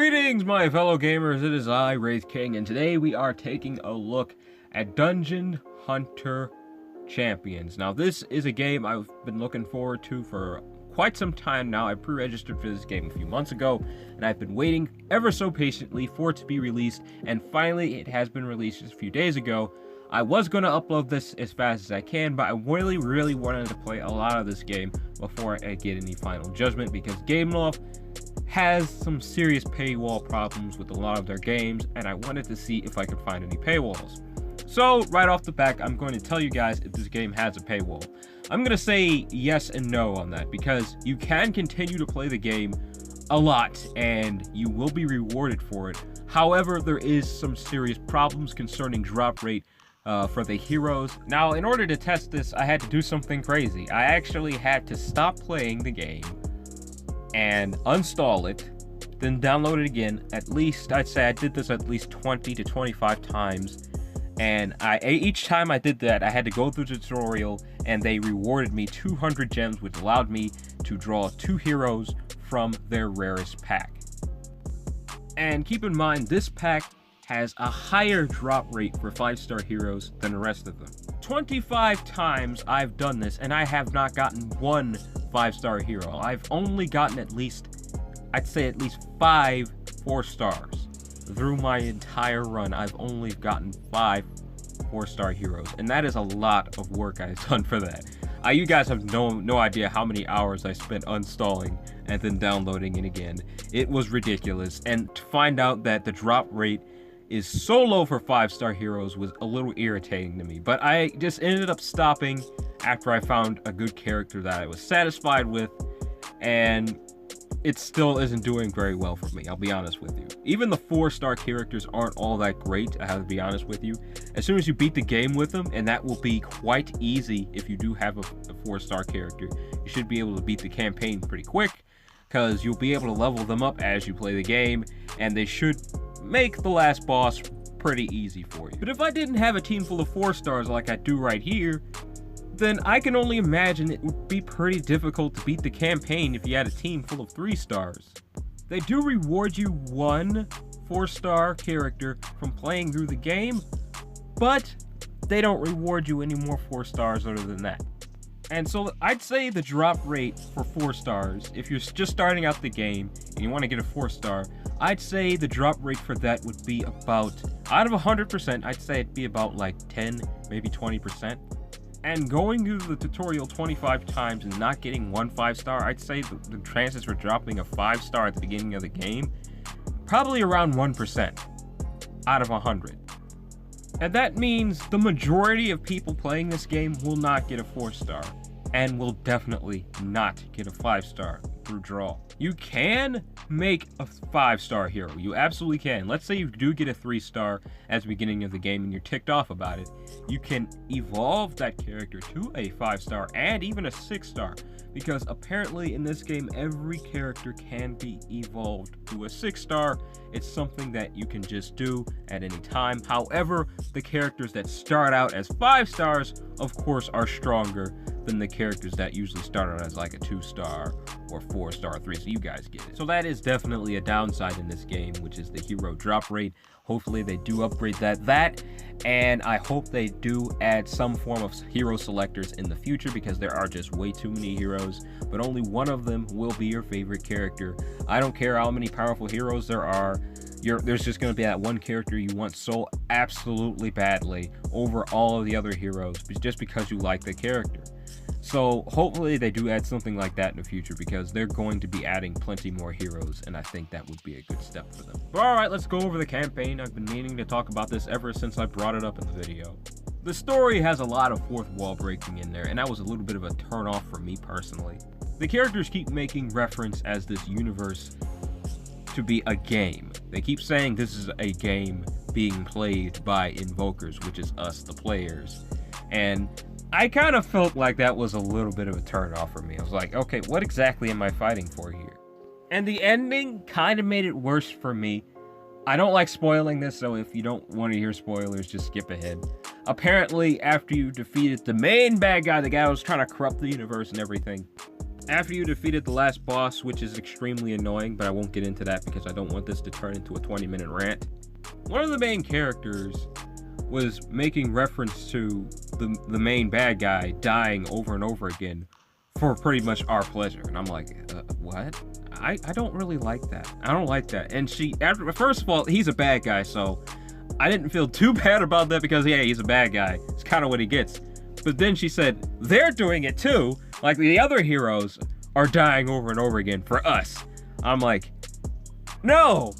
Greetings, my fellow gamers. It is I, Wraith King, and today we are taking a look at Dungeon Hunter Champions. Now, this is a game I've been looking forward to for quite some time now. I pre-registered for this game a few months ago, and I've been waiting ever so patiently for it to be released, and finally it has been released just a few days ago. I was going to upload this as fast as I can, but I really wanted to play a lot of this game before I get any final judgment, because Gameloft has some serious paywall problems with a lot of their games, and I wanted to see if I could find any paywalls. So right off the bat, I'm going to tell you guys if this game has a paywall. I'm going to say yes and no on that, because you can continue to play the game a lot and you will be rewarded for it. However, there is some serious problems concerning drop rate for the heroes. Now, in order to test this, I had to do something crazy. I actually had to stop playing the game and uninstall it, then download it again. At least, I'd say I did this at least 20 to 25 times. And each time I did that, I had to go through the tutorial, and they rewarded me 200 gems, which allowed me to draw 2 heroes from their rarest pack. And keep in mind, this pack has a higher drop rate for 5-star heroes than the rest of them. 25 times I've done this, and I have not gotten one 5-star hero. I've only gotten at least, I'd say at least 5 4-stars. Through my entire run, I've only gotten 5 4-star heroes, and that is a lot of work I've done for that. You guys have no idea how many hours I spent uninstalling and then downloading it again. It was ridiculous, and to find out that the drop rate is so low for 5-star heroes was a little irritating to me. But I just ended up stopping after I found a good character that I was satisfied with, and it still isn't doing very well for me, I'll be honest with you. Even the 4-star characters aren't all that great, I have to be honest with you. As soon as you beat the game with them, and that will be quite easy if you do have a 4-star character, you should be able to beat the campaign pretty quick, because you'll be able to level them up as you play the game, and they should make the last boss pretty easy for you. But if I didn't have a team full of 4-stars like I do right here, then I can only imagine it would be pretty difficult to beat the campaign if you had a team full of 3-stars. They do reward you 1 4-star character from playing through the game, but they don't reward you any more 4-stars other than that. And so I'd say the drop rate for 4-stars, if you're just starting out the game and you want to get a 4-star, I'd say the drop rate for that would be about, out of 100%, I'd say it'd be about like 10, maybe 20%. And going through the tutorial 25 times and not getting 1 5-star, I'd say the chances for dropping a 5-star at the beginning of the game, probably around 1% out of 100. And that means the majority of people playing this game will not get a 4-star, and will definitely not get a 5-star through draw. You can make a 5-star hero, you absolutely can. Let's say you do get a 3-star at the beginning of the game and you're ticked off about it. You can evolve that character to a 5-star and even a 6-star, because apparently in this game every character can be evolved to a 6-star. It's something that you can just do at any time. However, the characters that start out as 5-stars, of course, are stronger than the characters that usually start out as like a 2-star or 4-star 3, so you guys get it. So that is definitely a downside in this game, which is the hero drop rate. Hopefully they do upgrade that, and I hope they do add some form of hero selectors in the future, because there are just way too many heroes, but only one of them will be your favorite character. I don't care how many powerful heroes there are, there's just going to be that one character you want so absolutely badly over all of the other heroes, just because you like the character. So hopefully they do add something like that in the future, because they're going to be adding plenty more heroes, and I think that would be a good step for them. But alright, let's go over the campaign. I've been meaning to talk about this ever since I brought it up in the video. The story has a lot of fourth wall breaking in there, and that was a little bit of a turn off for me personally. The characters keep making reference as this universe to be a game. They keep saying this is a game being played by invokers, which is us, the players. And I kind of felt like that was a little bit of a turn off for me. I was like, okay, what exactly am I fighting for here? And the ending kind of made it worse for me. I don't like spoiling this, so if you don't want to hear spoilers, just skip ahead. Apparently, after you defeated the main bad guy, the guy who was trying to corrupt the universe and everything, After you defeated the last boss, which is extremely annoying, but I won't get into that because I don't want this to turn into a 20-minute rant. One of the main characters was making reference to the main bad guy dying over and over again for pretty much our pleasure. And I'm like, what? I don't really like that. I don't like that. And first of all, he's a bad guy, so I didn't feel too bad about that because, yeah, he's a bad guy. It's kind of what he gets. But then she said, they're doing it too. Like, the other heroes are dying over and over again for us. I'm like, no,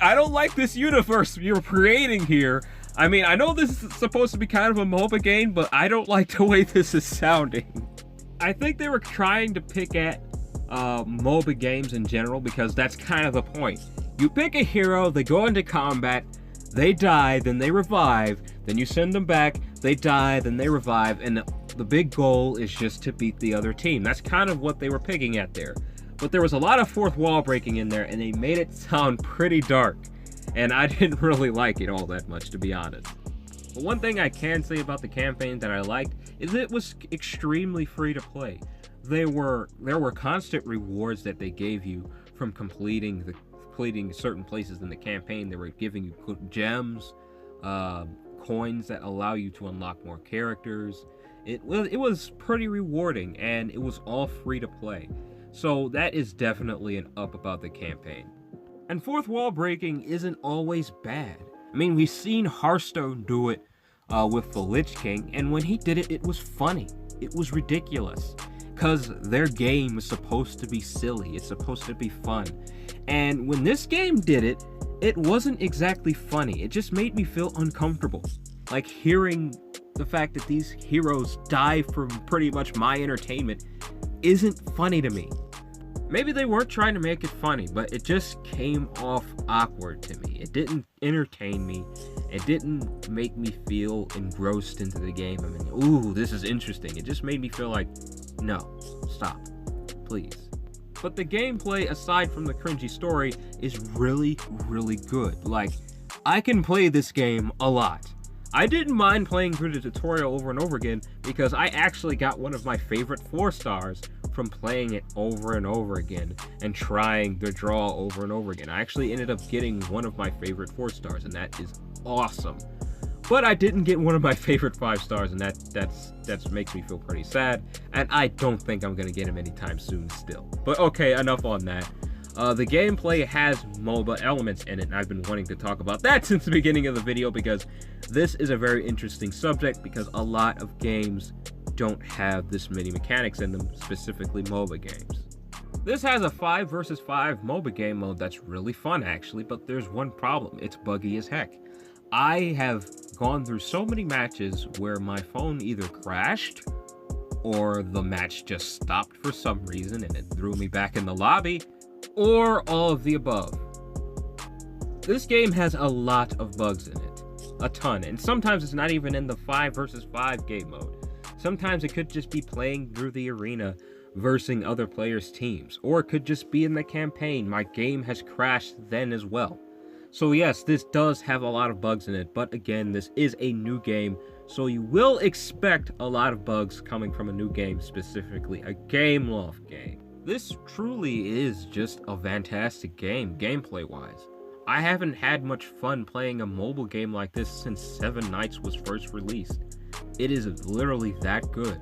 I don't like this universe you're creating here. I mean, I know this is supposed to be kind of a MOBA game, but I don't like the way this is sounding. I think they were trying to pick at MOBA games in general because that's kind of the point. You pick a hero, they go into combat, they die, then they revive, then you send them back, they die, then they revive, and the big goal is just to beat the other team. That's kind of what they were picking at there. But there was a lot of fourth wall breaking in there, and they made it sound pretty dark. And I didn't really like it all that much, to be honest. But one thing I can say about the campaign that I liked is it was extremely free to play. There were constant rewards that they gave you from completing certain places in the campaign. They were giving you gems, coins that allow you to unlock more characters. It was pretty rewarding, and it was all free to play. So that is definitely an up about the campaign. And fourth wall breaking isn't always bad. I mean, we've seen Hearthstone do it with the Lich King, and when he did it, it was funny. It was ridiculous. Because their game is supposed to be silly. It's supposed to be fun. And when this game did it, it wasn't exactly funny. It just made me feel uncomfortable. Like, hearing the fact that these heroes die for pretty much my entertainment isn't funny to me. Maybe they weren't trying to make it funny, but it just came off awkward to me. It didn't entertain me. It didn't make me feel engrossed into the game. I mean, ooh, this is interesting. It just made me feel like, no, stop, please. But the gameplay, aside from the cringy story, is really, really good. Like, I can play this game a lot. I didn't mind playing through the tutorial over and over again because I actually got one of my favorite 4 stars from playing it over and over again and trying the draw over and over again. I actually ended up getting one of my favorite 4 stars, and that is awesome. But I didn't get one of my favorite 5 stars, and that makes me feel pretty sad, and I don't think I'm gonna get him anytime soon still. But okay, enough on that. The gameplay has MOBA elements in it, and I've been wanting to talk about that since the beginning of the video because this is a very interesting subject because a lot of games don't have this many mechanics in them, specifically MOBA games. This has a 5 versus 5 MOBA game mode that's really fun actually, but there's one problem. It's buggy as heck. I have gone through so many matches where my phone either crashed or the match just stopped for some reason and it threw me back in the lobby, or all of the above. This game has a lot of bugs in it, a ton, and sometimes it's not even in the 5 versus 5 game mode. Sometimes it could just be playing through the arena versing other players' teams, or it could just be in the campaign. My game has crashed then as well. So yes, this does have a lot of bugs in it, but again, this is a new game, so you will expect a lot of bugs coming from a new game, specifically a Gameloft game. This truly is just a fantastic game, gameplay-wise. I haven't had much fun playing a mobile game like this since Seven Nights was first released. It is literally that good.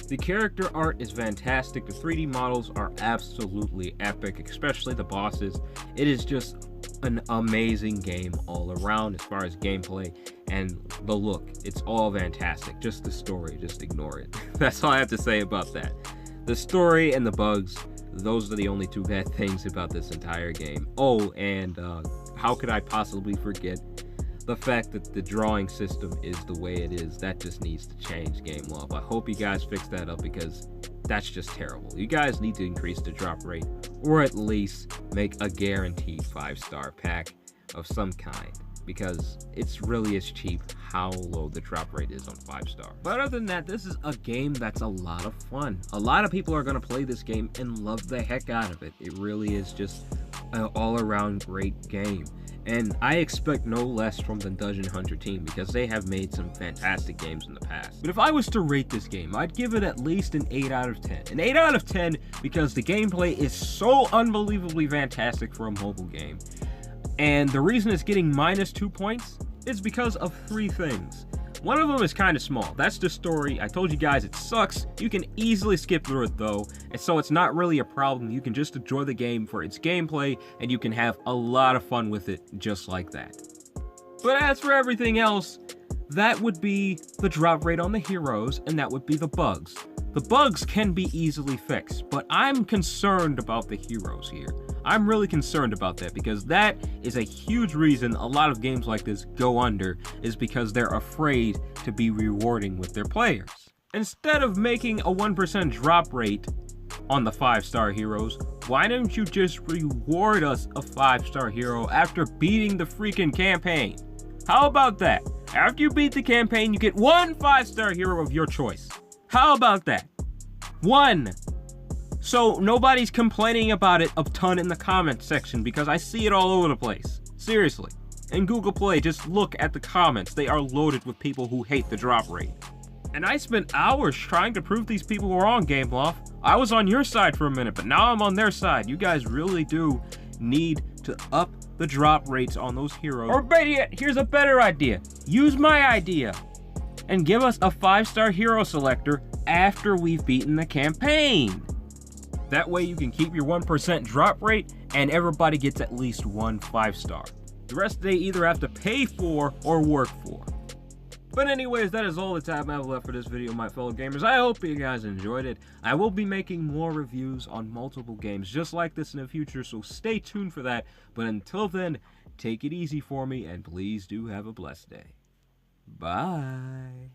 The character art is fantastic, the 3D models are absolutely epic, especially the bosses. It is just an amazing game all around as far as gameplay and the look. It's all fantastic. Just the story, just ignore it. That's all I have to say about that. The story and the bugs, those are the only 2 bad things about this entire game. Oh, and how could I possibly forget the fact that the drawing system is the way it is? That just needs to change, Gameloft. I hope you guys fix that up because that's just terrible. You guys need to increase the drop rate, or at least make a guaranteed 5-star pack of some kind, because it's really as cheap how low the drop rate is on 5-star. But other than that, this is a game that's a lot of fun. A lot of people are going to play this game and love the heck out of it. It really is just an all-around great game. And I expect no less from the Dungeon Hunter team because they have made some fantastic games in the past. But if I was to rate this game, I'd give it at least an 8 out of 10. An 8 out of 10 because the gameplay is so unbelievably fantastic for a mobile game. And the reason it's getting -2 points is because of 3 things. One of them is kind of small. That's the story. I told you guys it sucks. You can easily skip through it though, and so it's not really a problem. You can just enjoy the game for its gameplay, and you can have a lot of fun with it just like that. But as for everything else, that would be the drop rate on the heroes, and that would be the bugs. The bugs can be easily fixed, but I'm concerned about the heroes here. I'm really concerned about that because that is a huge reason a lot of games like this go under, is because they're afraid to be rewarding with their players. Instead of making a 1% drop rate on the 5-star heroes, why don't you just reward us a 5-star hero after beating the freaking campaign? How about that? After you beat the campaign, you get 1 5-star hero of your choice. How about that? 1. So nobody's complaining about it a ton in the comment section because I see it all over the place. Seriously. In Google Play, just look at the comments. They are loaded with people who hate the drop rate. And I spent hours trying to prove these people wrong, Gameloft. I was on your side for a minute, but now I'm on their side. You guys really do need to up the drop rates on those heroes. Or better yet, here's a better idea. Use my idea and give us a 5-star hero selector after we've beaten the campaign. That way you can keep your 1% drop rate and everybody gets at least 1 5-star. The rest they either have to pay for or work for. But anyways, that is all the time I have left for this video, my fellow gamers. I hope you guys enjoyed it. I will be making more reviews on multiple games just like this in the future, so stay tuned for that. But until then, take it easy for me and please do have a blessed day. Bye.